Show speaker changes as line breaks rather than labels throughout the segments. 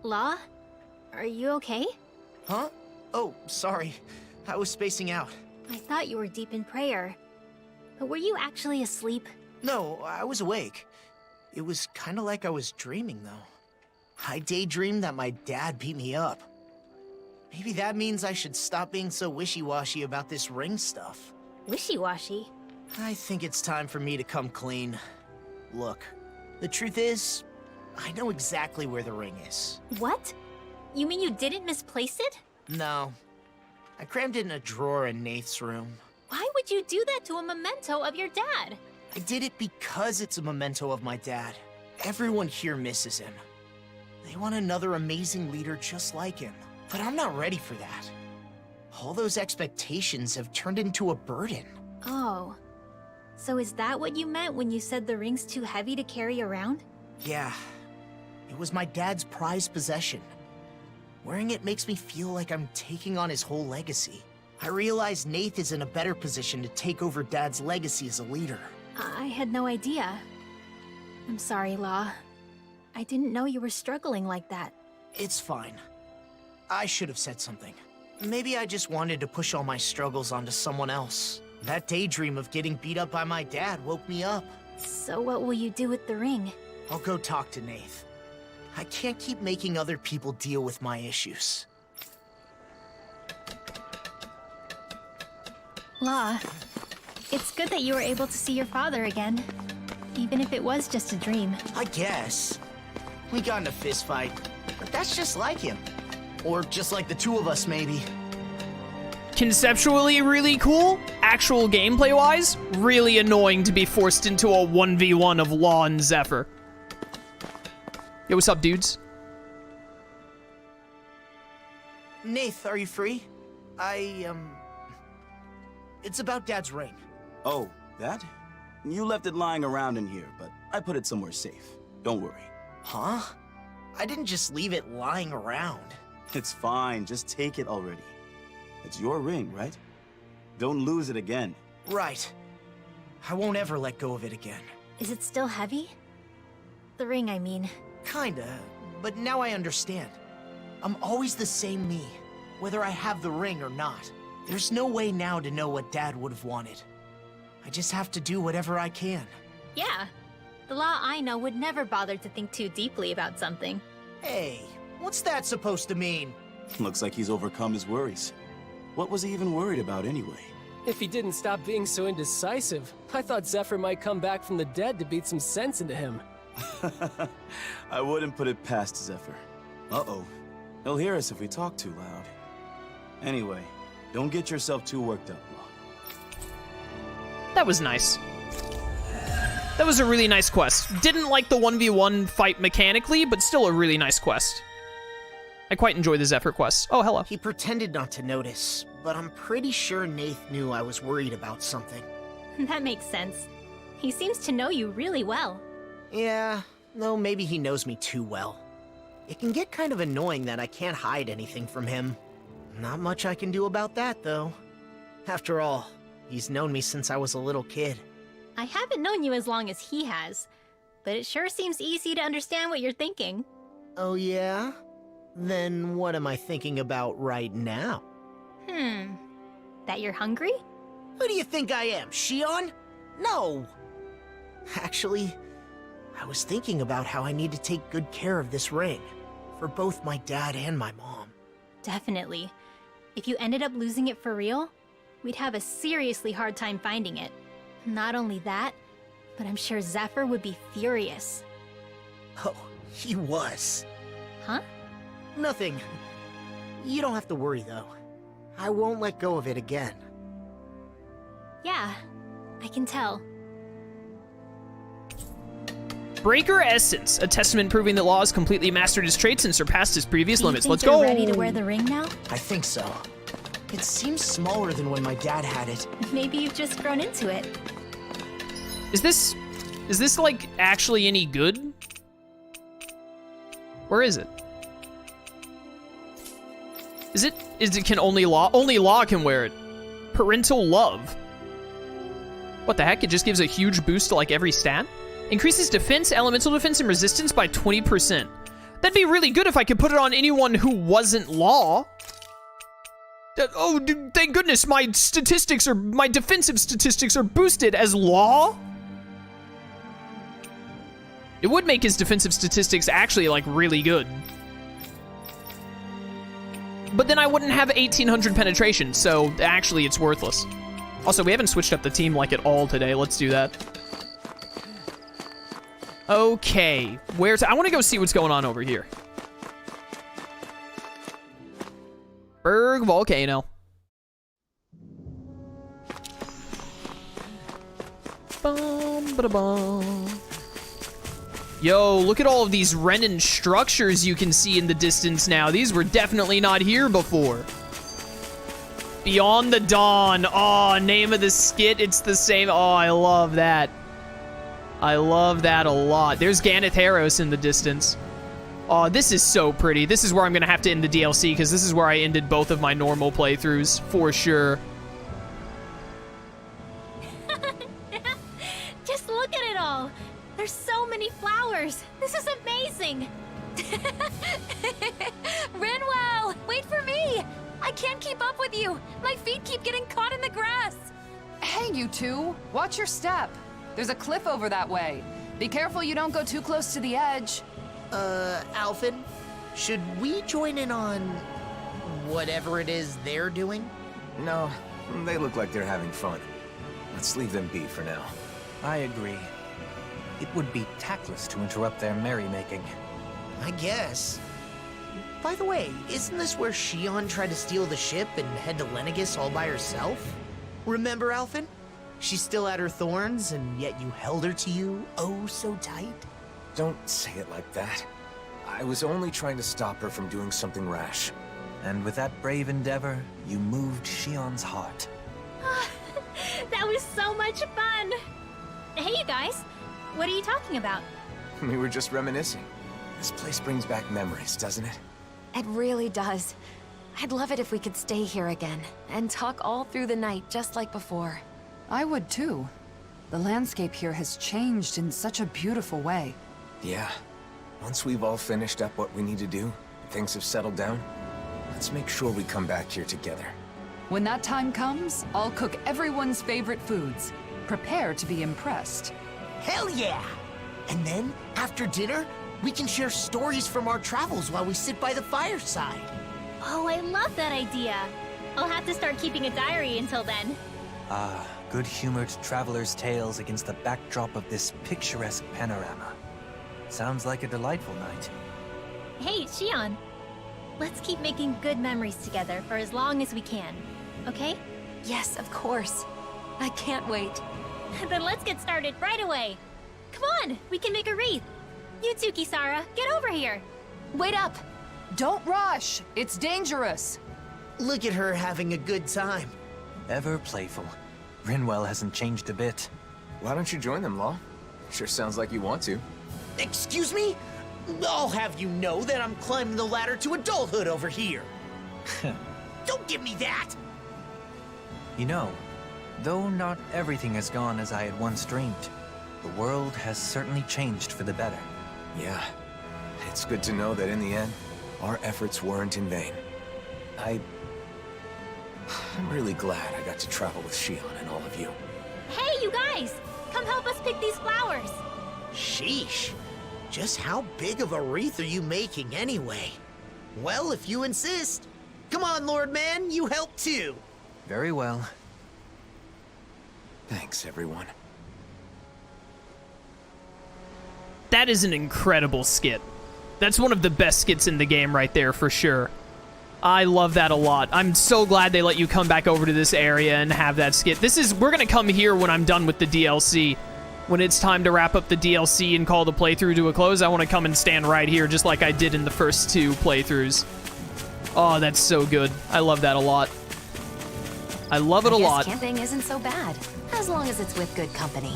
Law? Are you okay?
Huh? Oh, sorry. I was spacing out.
I thought you were deep in prayer. But were you actually asleep?
No, I was awake. It was kind of like I was dreaming, though. I daydreamed that my dad beat me up. Maybe that means I should stop being so wishy-washy about this ring stuff.
Wishy-washy?
I think it's time for me to come clean. Look, the truth is, I know exactly where the ring is.
What? You mean you didn't misplace it?
No. I crammed it in a drawer in Nath's room.
Why would you do that to a memento of your dad?
I did it because it's a memento of my dad. Everyone here misses him. They want another amazing leader just like him. But I'm not ready for that. All those expectations have turned into a burden.
Oh. So is that what you meant when you said the ring's too heavy to carry around?
Yeah. It was my dad's prized possession. Wearing it makes me feel like I'm taking on his whole legacy. I realize Nath is in a better position to take over Dad's legacy as a leader.
I had no idea. I'm sorry, Law. I didn't know you were struggling like that.
It's fine. I should have said something. Maybe I just wanted to push all my struggles onto someone else. That daydream of getting beat up by my dad woke me up.
So what will you do with the ring?
I'll go talk to Nath. I can't keep making other people deal with my issues.
Law, it's good that you were able to see your father again. Even if it was just a dream.
I guess. We got in a fist fight, but that's just like him. Or just like the two of us, maybe.
Conceptually really cool, actual gameplay-wise, really annoying to be forced into a 1v1 of Law and Zephyr. Yo, what's up, dudes?
Nath, are you free? It's about Dad's ring.
Oh, that? You left it lying around in here, but I put it somewhere safe. Don't worry.
Huh? I didn't just leave it lying around.
It's fine, just take it already. It's your ring, right? Don't lose it again.
Right. I won't ever let go of it again.
Is it still heavy? The ring, I mean.
Kinda, but now I understand. I'm always the same me, whether I have the ring or not. There's no way now to know what Dad would have wanted. I just have to do whatever I can.
Yeah. The Law I know would never bother to think too deeply about something.
Hey, what's that supposed to mean?
Looks like he's overcome his worries. What was he even worried about anyway?
If he didn't stop being so indecisive, I thought Zephyr might come back from the dead to beat some sense into him.
I wouldn't put it past Zephyr. Uh-oh. He'll hear us if we talk too loud. Anyway, don't get yourself too worked up, Law.
That was nice. That was a really nice quest. Didn't like the 1v1 fight mechanically, but still a really nice quest. I quite enjoy the Zephyr quests. Oh, hello.
He pretended not to notice, but I'm pretty sure Nath knew I was worried about something.
That makes sense. He seems to know you really well.
Yeah, though maybe he knows me too well. It can get kind of annoying that I can't hide anything from him. Not much I can do about that, though. After all, he's known me since I was a little kid.
I haven't known you as long as he has, but it sure seems easy to understand what you're thinking.
Oh yeah? Then what am I thinking about right now?
That you're hungry?
Who do you think I am, Shion? No! Actually, I was thinking about how I need to take good care of this ring. For both my dad and my mom.
Definitely. If you ended up losing it for real, we'd have a seriously hard time finding it. Not only that, but I'm sure Zephyr would be furious.
Oh, he was.
Huh?
Nothing. You don't have to worry, though. I won't let go of it again.
Yeah, I can tell.
Breaker Essence, a testament proving that Law has completely mastered his traits and surpassed his previous limits. Let's go.
You're ready to wear the ring now?
I think so. It seems smaller than when my dad had it.
Maybe you've just grown into it.
Is this like actually any good? Where is it? Is it can only Law can wear it? Parental love. What the heck? It just gives a huge boost to like every stat? Increases defense, elemental defense, and resistance by 20%. That'd be really good if I could put it on anyone who wasn't Law. Oh, thank goodness my defensive statistics are boosted as Law. It would make his defensive statistics actually, like, really good. But then I wouldn't have 1800 penetration, so actually it's worthless. Also, we haven't switched up the team, like, at all today. Let's do that. Okay, I want to go see what's going on over here. Berg Volcano. Bum, ba-da-bum. Yo, look at all of these Renan structures you can see in the distance now. These were definitely not here before. Beyond the Dawn. Oh, name of the skit, it's the same. Oh, I love that. I love that a lot. There's Ganatheros in the distance. Oh, this is so pretty. This is where I'm going to have to end the DLC, because this is where I ended both of my normal playthroughs, for sure.
Just look at it all. There's so many flowers. This is amazing.
Renwell, wait for me. I can't keep up with you. My feet keep getting caught in the grass.
Hey, you two. Watch your step. There's a cliff over that way. Be careful you don't go too close to the edge.
Alphen, should we join in on whatever it is they're doing?
No, they look like they're having fun. Let's leave them be for now.
I agree. It would be tactless to interrupt their merrymaking.
I guess. By the way, isn't this where Shion tried to steal the ship and head to Lenegis all by herself? Remember, Alphen? She's still at her thorns, and yet you held her to you oh so tight.
Don't say it like that. I was only trying to stop her from doing something rash.
And with that brave endeavor, you moved Shion's heart.
That was so much fun. Hey, you guys. What are you talking about?
We were just reminiscing. This place brings back memories, doesn't it?
It really does. I'd love it if we could stay here again and talk all through the night just like before.
I would too. The landscape here has changed in such a beautiful way.
Yeah. Once we've all finished up what we need to do, things have settled down, let's make sure we come back here together.
When that time comes, I'll cook everyone's favorite foods. Prepare to be impressed.
Hell yeah! And then, after dinner, we can share stories from our travels while we sit by the fireside.
Oh, I love that idea. I'll have to start keeping a diary until then.
Ah, good-humored traveler's tales against the backdrop of this picturesque panorama. Sounds like a delightful night.
Hey, Shion. Let's keep making good memories together for as long as we can, okay?
Yes, of course. I can't wait.
Then let's get started right away. Come on, we can make a wreath. You too, Kisara, get over here.
Wait up!
Don't rush! It's dangerous!
Look at her having a good time.
Ever playful. Rinwell hasn't changed a bit.
Why don't you join them, Law? Sure sounds like you want to.
Excuse me? I'll have you know that I'm climbing the ladder to adulthood over here. Don't give me that!
You know, though not everything has gone as I had once dreamed, the world has certainly changed for the better.
Yeah. It's good to know that in the end, our efforts weren't in vain. I'm really glad I got to travel with Shion and all of you.
Hey, you guys! Come help us pick these flowers.
Sheesh. Just how big of a wreath are you making anyway? Well, if you insist. Come on, Lord Man, you help too.
Very well.
Thanks, everyone.
That is an incredible skit. That's one of the best skits in the game right there, for sure. I love that a lot. I'm so glad they let you come back over to this area and have that skit. We're gonna come here when I'm done with the DLC. When it's time to wrap up the DLC and call the playthrough to a close, I want to come and stand right here just like I did in the first two playthroughs. Oh, that's so good. I love that a lot. I love it a lot.
Camping isn't so bad, as long as it's with good company.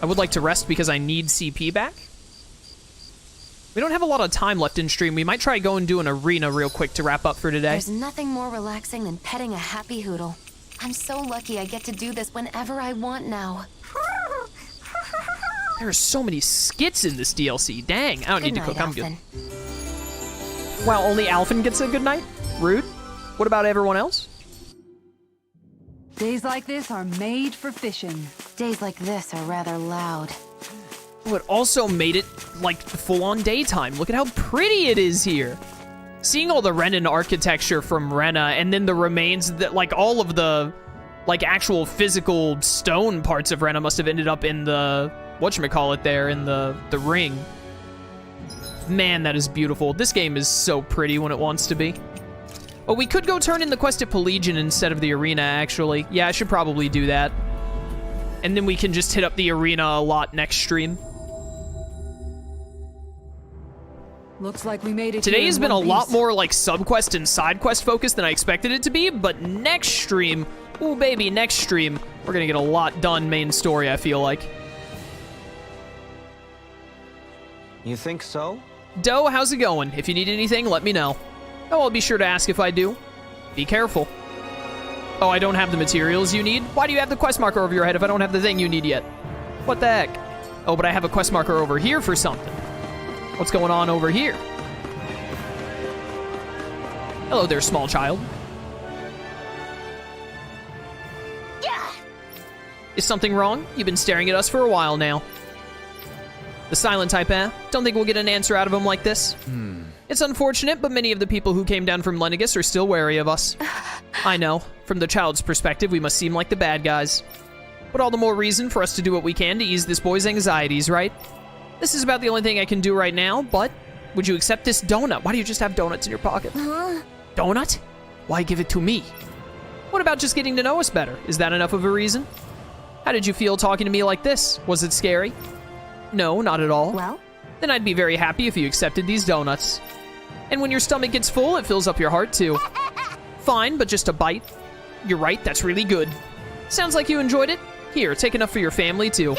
I would like to rest because I need CP back. We don't have a lot of time left in stream. We might try go and do an arena real quick to wrap up for today.
There's nothing more relaxing than petting a happy hoodle. I'm so lucky I get to do this whenever I want now.
There are so many skits in this DLC. Dang, I don't need to cook. I'm good. Wow, only Alphen gets a good night? Rude. What about everyone else?
Days like this are made for fishing.
Days like this are rather loud.
Oh, it also made it, like, full-on daytime. Look at how pretty it is here. Seeing all the Renan architecture from Rena, and then the remains that, like, all of the, like, actual physical stone parts of Rena must have ended up in the, whatchamacallit there, in the ring. Man, that is beautiful. This game is so pretty when it wants to be. Oh, we could go turn in the quest at Pelagian instead of the arena, actually. Yeah, I should probably do that. And then we can just hit up the arena a lot next stream.
Looks like we made it.
Today has been a lot more like sub-quest and side-quest focused than I expected it to be, but next stream, ooh baby, next stream, we're gonna get a lot done main story, I feel like.
You think so?
Doe, how's it going? If you need anything, let me know. Oh, I'll be sure to ask if I do. Be careful. Oh, I don't have the materials you need? Why do you have the quest marker over your head if I don't have the thing you need yet? What the heck? Oh, but I have a quest marker over here for something. What's going on over here? Hello there, small child.
Yeah.
Is something wrong? You've been staring at us for a while now. The silent type, eh? Don't think we'll get an answer out of him like this. It's unfortunate, but many of the people who came down from Lennigus are still wary of us. I know. From the child's perspective, we must seem like the bad guys. But all the more reason for us to do what we can to ease this boy's anxieties, right? This is about the only thing I can do right now, but would you accept this donut? Why do you just have donuts in your pocket? Donut? Why give it to me? What about just getting to know us better? Is that enough of a reason? How did you feel talking to me like this? Was it scary? No, not at all.
Well?
Then I'd be very happy if you accepted these donuts. And when your stomach gets full, it fills up your heart too. Fine, but just a bite. You're right, that's really good. Sounds like you enjoyed it. Here, take enough for your family too.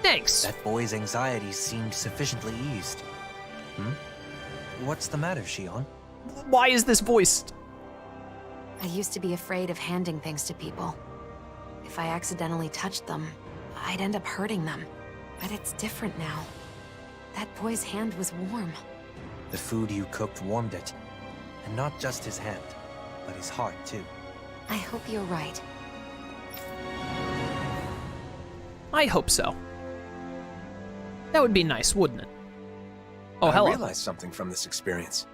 Thanks.
That boy's anxieties seemed sufficiently eased. What's the matter, Shion?
Why is this voiced?
I used to be afraid of handing things to people. If I accidentally touched them, I'd end up hurting them. But it's different now. That boy's hand was warm.
The food you cooked warmed it. And not just his hand, but his heart, too.
I hope you're right.
I hope so. That would be nice, wouldn't it? Oh, hello.
I realized something from this experience.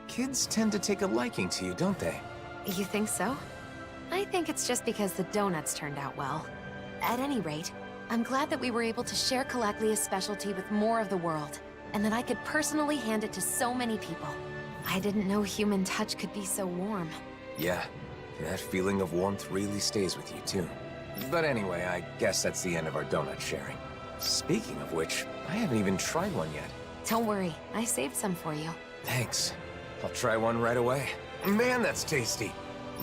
Kids tend to take a liking to you, don't they?
You think so? I think it's just because the donuts turned out well. At any rate, I'm glad that we were able to share Calaclia's specialty with more of the world, and that I could personally hand it to so many people. I didn't know human touch could be so warm.
Yeah, that feeling of warmth really stays with you, too. But anyway, I guess that's the end of our donut sharing. Speaking of which, I haven't even tried one yet.
Don't worry, I saved some for you.
Thanks. I'll try one right away. Man, that's tasty.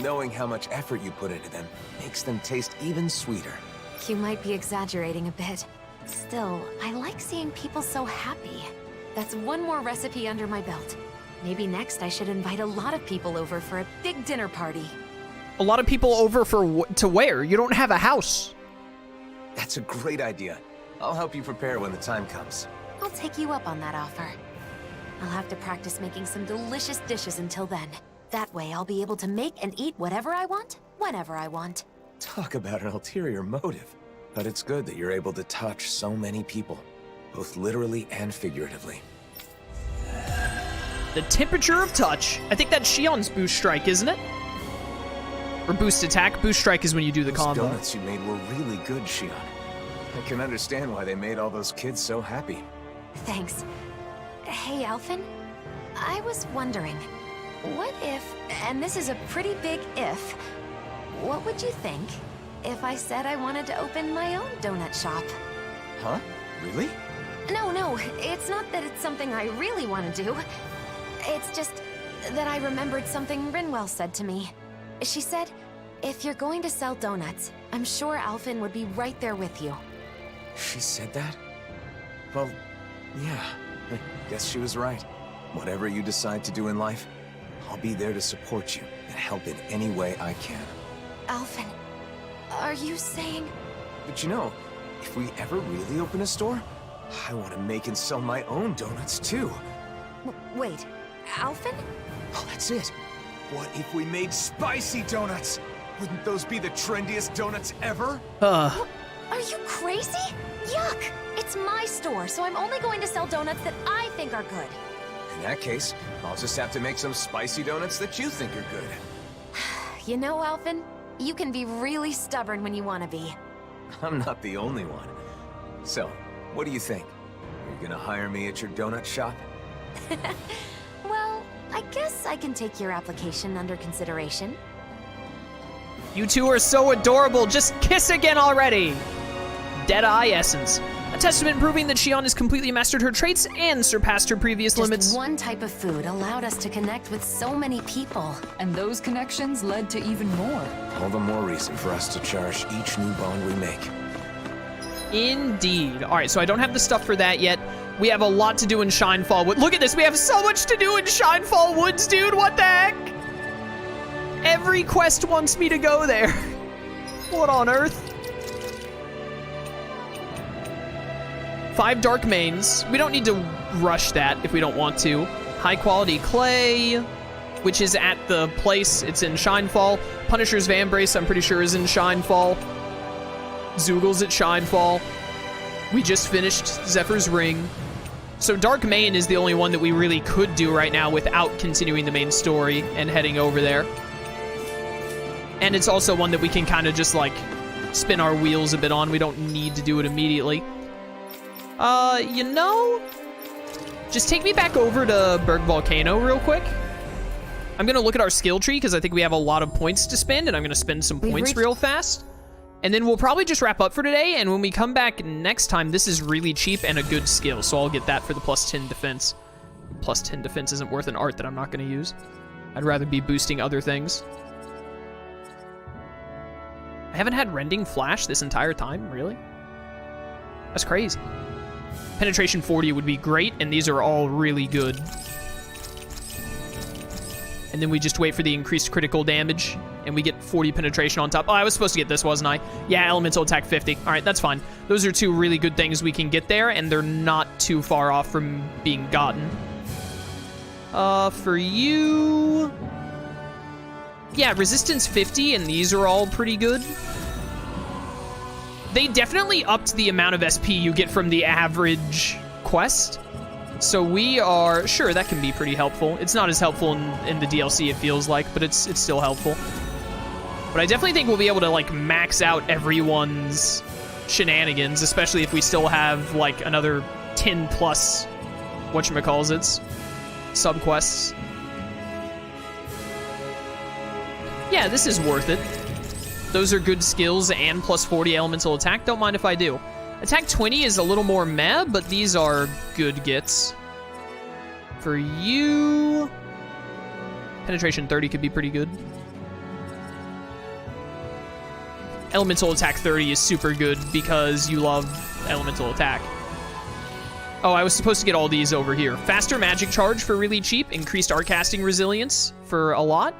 Knowing how much effort you put into them makes them taste even sweeter.
You might be exaggerating a bit. Still, I like seeing people so happy. That's one more recipe under my belt. Maybe next I should invite a lot of people over for a big dinner party.
A lot of people over for to where? You don't have a house.
That's a great idea. I'll help you prepare when the time comes.
I'll take you up on that offer. I'll have to practice making some delicious dishes until then. That way I'll be able to make and eat whatever I want, whenever I want.
Talk about an ulterior motive. But it's good that you're able to touch so many people, both literally and figuratively.
The temperature of touch. I think that's Shion's boost strike, isn't it? Or boost attack. Boost strike is when you do the
Those
combo.
donuts you made were really good, Shion. I can understand why they made all those kids so happy.
Thanks. Hey, Alphen. I was wondering, what if, and this is a pretty big if, what would you think if I said I wanted to open my own donut shop?
Huh? Really?
No, it's not that it's something I really want to do. It's just that I remembered something Rinwell said to me. She said, if you're going to sell donuts, I'm sure Alphen would be right there with you.
She said that? Well, yeah, I guess she was right. Whatever you decide to do in life, I'll be there to support you and help in any way I can.
Alphen, are you saying?
But you know, If we ever really open a store, I want to make and sell my own donuts too.
Wait, Alphen?
Oh, that's it. What if we made spicy donuts? Wouldn't those be the trendiest donuts ever?
Are you crazy? Yuck! It's my store, so I'm only going to sell donuts that I think are good.
In that case, I'll just have to make some spicy donuts that you think are good.
You know, Alphen, you can be really stubborn when you want to be.
I'm not the only one. So, what do you think? Are you gonna hire me at your donut shop?
Well, I guess I can take your application under consideration.
You two are so adorable. Just kiss again already. Deadeye Essence. A testament proving that Shion has completely mastered her traits and surpassed her previous limits.
Just one type of food allowed us to connect with so many people.
And those connections led to even more.
All the more reason for us to cherish each new bond we make.
Indeed. All right, so I don't have the stuff for that yet. We have a lot to do in Shinefall Woods. Look at this. We have so much to do in Shinefall Woods, dude. What the heck? Every quest wants me to go there. What on earth? 5 dark mains. We don't need to rush that if we don't want to. High quality clay, which is at the place. It's in Shinefall. Punisher's Vambrace, I'm pretty sure, is in Shinefall. Zoogel's at Shinefall. We just finished Zephyr's Ring. So Dark Main is the only one that we really could do right now without continuing the main story and heading over there. And it's also one that we can kind of just, like, spin our wheels a bit on. We don't need to do it immediately. You know, just take me back over to Berg Volcano real quick. I'm going to look at our skill tree because I think we have a lot of points to spend, and I'm going to spend some points real fast. And then we'll probably just wrap up for today, and when we come back next time, this is really cheap and a good skill, so I'll get that for the plus 10 defense. Plus 10 defense isn't worth an art that I'm not going to use. I'd rather be boosting other things. I haven't had Rending Flash this entire time, really? That's crazy. Penetration 40 would be great, and these are all really good. And then we just wait for the increased critical damage, and we get 40 penetration on top. Oh, I was supposed to get this, wasn't I? Yeah, elemental attack 50. All right, that's fine. Those are 2 really good things we can get there, and they're not too far off from being gotten. For you... Yeah, resistance 50, and these are all pretty good. They definitely upped the amount of SP you get from the average quest. So we are... Sure, that can be pretty helpful. It's not as helpful in the DLC, it feels like, but it's still helpful. But I definitely think we'll be able to, like, max out everyone's shenanigans, especially if we still have, like, another 10 plus whatchamacallits subquests. Yeah, this is worth it. Those are good skills and plus 40 elemental attack. Don't mind if I do. Attack 20 is a little more meh, but these are good gets. For you... Penetration 30 could be pretty good. Elemental attack 30 is super good because you love elemental attack. Oh, I was supposed to get all these over here. Faster magic charge for really cheap. Increased art casting resilience for a lot.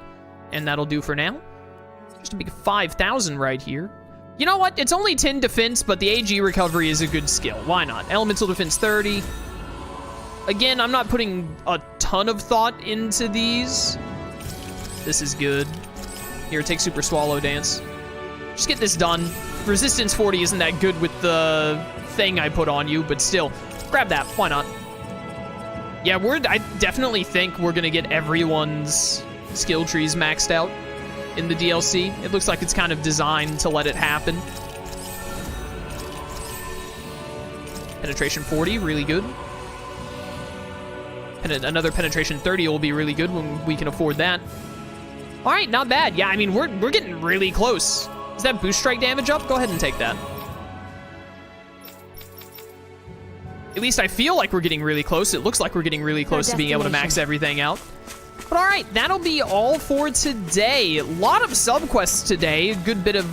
And that'll do for now. Just a big 5,000 right here. You know what? It's only 10 defense, but the AG recovery is a good skill. Why not? Elemental defense 30. Again, I'm not putting a ton of thought into these. This is good. Here, take Super Swallow Dance. Just get this done. Resistance 40 isn't that good with the thing I put on you, but still, grab that. Why not? Yeah, I definitely think we're gonna get everyone's skill trees maxed out in the DLC. It looks like it's kind of designed to let it happen. Penetration 40, really good. And another penetration 30 will be really good when we can afford that. All right, not bad. Yeah, I mean, we're getting really close. Is that boost strike damage up? Go ahead and take that. At least I feel like we're getting really close. It looks like we're getting really close to being able to max everything out. But all right, that'll be all for today. A lot of subquests today. A good bit of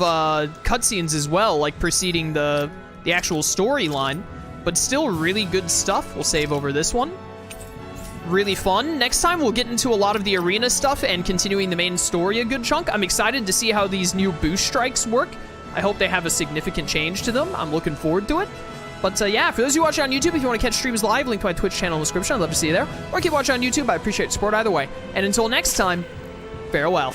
cutscenes as well, like preceding the actual storyline. But still really good stuff. We'll save over this one. Really fun. Next time, we'll get into a lot of the arena stuff and continuing the main story a good chunk. I'm excited to see how these new boost strikes work. I hope they have a significant change to them. I'm looking forward to it. But yeah, for those of you watching on YouTube, if you want to catch streams live, link to my Twitch channel in the description. I'd love to see you there. Or keep watching on YouTube. I appreciate the support either way. And until next time, farewell.